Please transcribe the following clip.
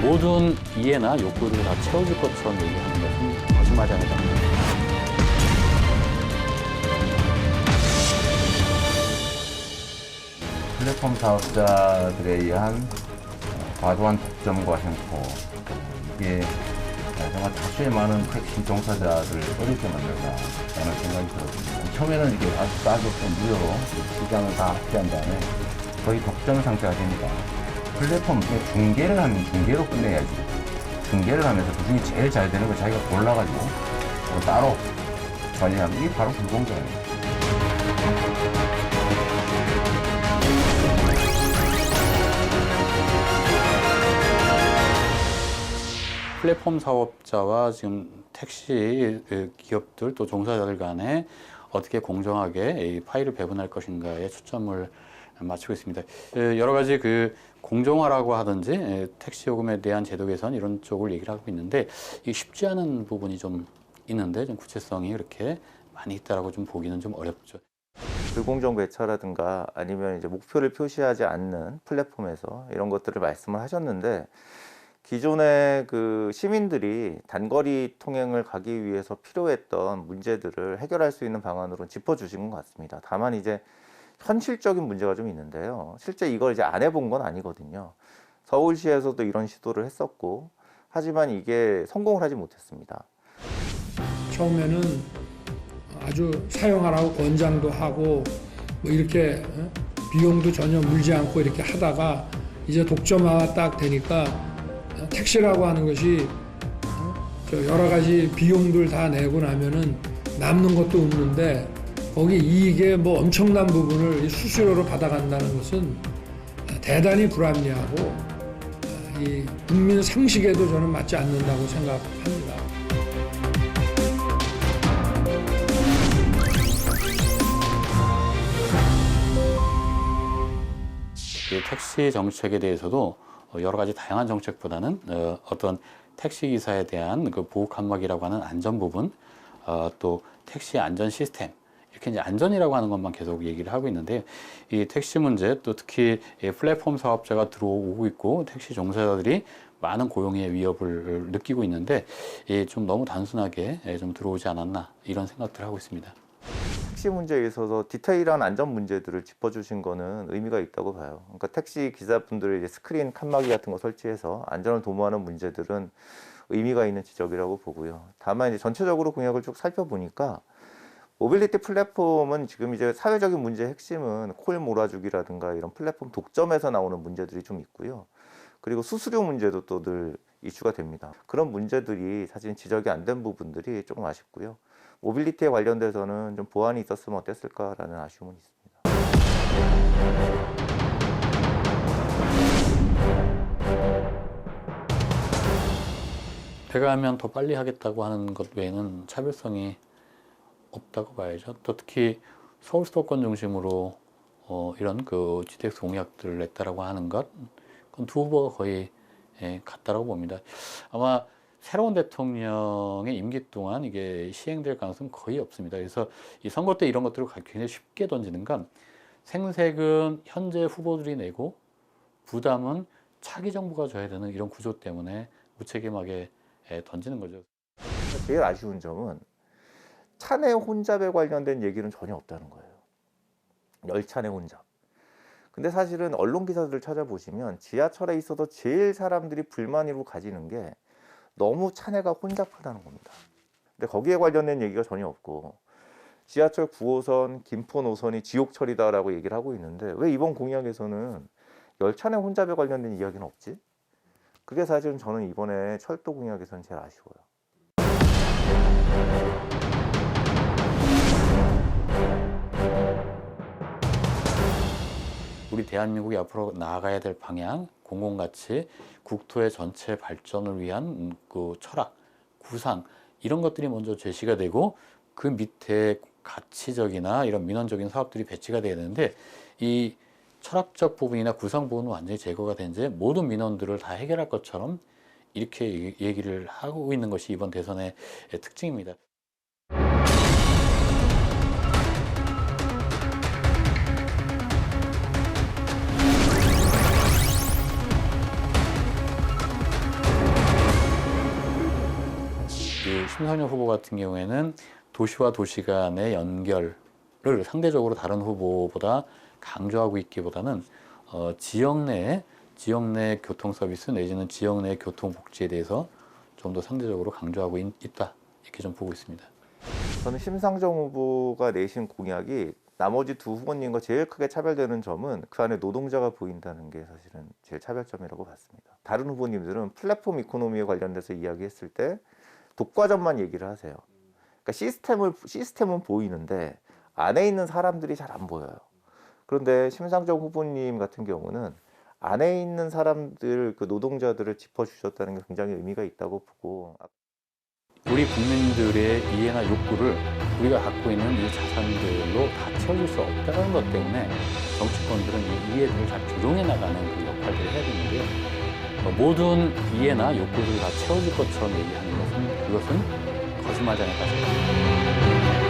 모든 이해나 욕구를 다 채워줄 것처럼 얘기하는 것은 거짓말이 아니다. 플랫폼 사업자들에 의한 과도한 독점과 횡포, 이게 정말 다수의 많은 택시 종사자들을 어렵게 만든다라는 생각이 들었습니다. 처음에는 이게 아주 싸게 무료로 시장을 다 확대한 다음에 거의 독점 상태가 되니까 플랫폼 중개를 하면 중개로 끝내야지. 중개를 하면서 그중에 제일 잘 되는 걸 자기가 골라가지고 따로 관리하면 이게 바로 불공정이에요. 플랫폼 사업자와 지금 택시 기업들 또 종사자들 간에 어떻게 공정하게 이 파일을 배분할 것인가에 초점을 맞추고 있습니다. 여러 가지 그 공정화라고 하든지 택시 요금에 대한 제도 개선 이런 쪽을 얘기를 하고 있는데 이게 쉽지 않은 부분이 좀 있는데 좀 구체성이 그렇게 많이 있다라고 좀 보기는 좀 어렵죠. 불공정 배차라든가 아니면 이제 목표를 표시하지 않는 플랫폼에서 이런 것들을 말씀을 하셨는데 기존의 그 시민들이 단거리 통행을 가기 위해서 필요했던 문제들을 해결할 수 있는 방안으로 짚어주신 것 같습니다. 다만 이제 현실적인 문제가 좀 있는데요. 실제 이걸 이제 안 해본 건 아니거든요. 서울시에서도 이런 시도를 했었고, 하지만 이게 성공을 하지 못했습니다. 처음에는 아주 사용하라고 권장도 하고 뭐 이렇게 비용도 전혀 물지 않고 이렇게 하다가 이제 독점화가 딱 되니까 택시라고 하는 것이 여러 가지 비용들 다 내고 나면은 남는 것도 없는데 거기 이익의 뭐 엄청난 부분을 수수료로 받아간다는 것은 대단히 불합리하고 이 국민 상식에도 저는 맞지 않는다고 생각합니다. 택시 정책에 대해서도 여러 가지 다양한 정책보다는 어떤 택시 기사에 대한 그 보호 칸막이라고 하는 안전 부분, 또 택시 안전 시스템, 이렇게 이제 안전이라고 하는 것만 계속 얘기를 하고 있는데 이 택시 문제 또 특히 플랫폼 사업자가 들어오고 있고 택시 종사자들이 많은 고용의 위협을 느끼고 있는데 좀 너무 단순하게 좀 들어오지 않았나 이런 생각들을 하고 있습니다. 택시 문제에 있어서 디테일한 안전 문제들을 짚어주신 거는 의미가 있다고 봐요. 그러니까 택시 기사분들의 이제 스크린 칸막이 같은 거 설치해서 안전을 도모하는 문제들은 의미가 있는 지적이라고 보고요. 다만 이제 전체적으로 공약을 쭉 살펴보니까 모빌리티 플랫폼은 지금 이제 사회적인 문제의 핵심은 콜 몰아주기라든가 이런 플랫폼 독점에서 나오는 문제들이 좀 있고요. 그리고 수수료 문제도 또 늘 이슈가 됩니다. 그런 문제들이 사실 지적이 안 된 부분들이 조금 아쉽고요. 모빌리티에 관련돼서는 좀 보완이 있었으면 어땠을까라는 아쉬움은 있습니다. 배가 하면 더 빨리 하겠다고 하는 것 외에는 차별성이 없다고 봐야죠. 또 특히 서울 수도권 중심으로 이런 그 GTX 공약들을 냈다라고 하는 것, 그건 두 후보가 거의 같다라고 봅니다. 아마 새로운 대통령의 임기 동안 이게 시행될 가능성은 거의 없습니다. 그래서 이 선거 때 이런 것들을 굉장히 쉽게 던지는 건 생색은 현재 후보들이 내고 부담은 차기 정부가 져야 되는 이런 구조 때문에 무책임하게 던지는 거죠. 제일 아쉬운 점은 차내 혼잡에 관련된 얘기는 전혀 없다는 거예요. 열차 내 혼잡. 근데 사실은 언론 기사들을 찾아보시면 지하철에 있어서 제일 사람들이 불만으로 가지는 게 너무 차내가 혼잡하다는 겁니다. 근데 거기에 관련된 얘기가 전혀 없고 지하철 9호선, 김포 노선이 지옥철이다라고 얘기를 하고 있는데 왜 이번 공약에서는 열차 내 혼잡에 관련된 이야기는 없지? 그게 사실은 저는 이번에 철도 공약에서는 제일 아쉬워요. 우리 대한민국이 앞으로 나아가야 될 방향, 공공가치, 국토의 전체 발전을 위한 그 철학, 구상 이런 것들이 먼저 제시가 되고 그 밑에 가치적이나 이런 민원적인 사업들이 배치가 돼야 되는데 이 철학적 부분이나 구상 부분은 완전히 제거가 된 채 모든 민원들을 다 해결할 것처럼 이렇게 얘기를 하고 있는 것이 이번 대선의 특징입니다. 심상정 후보 같은 경우에는 도시와 도시 간의 연결을 상대적으로 다른 후보보다 강조하고 있기보다는 지역 내 교통 서비스 내지는 지역 내 교통 복지에 대해서 좀 더 상대적으로 강조하고 있다, 이렇게 좀 보고 있습니다. 저는 심상정 후보가 내신 공약이 나머지 두 후보님과 제일 크게 차별되는 점은 그 안에 노동자가 보인다는 게 사실은 제일 차별점이라고 봤습니다. 다른 후보님들은 플랫폼 이코노미에 관련돼서 이야기했을 때 독과점만 얘기를 하세요. 그러니까 시스템은 보이는데 안에 있는 사람들이 잘 안 보여요. 그런데 심상정 후보님 같은 경우는 안에 있는 사람들, 그 노동자들을 짚어주셨다는 게 굉장히 의미가 있다고 보고, 우리 국민들의 이해나 욕구를 우리가 갖고 있는 이 자산들로 다 채워줄 수 없다는 것 때문에 정치권들은 이 이해들을 잘 조정해 나가는 그 역할들을 해야 되는데요. 모든 이해나 욕구를 다 채워줄 것처럼 얘기하는 것은, 그것은 거짓말장애 가져다.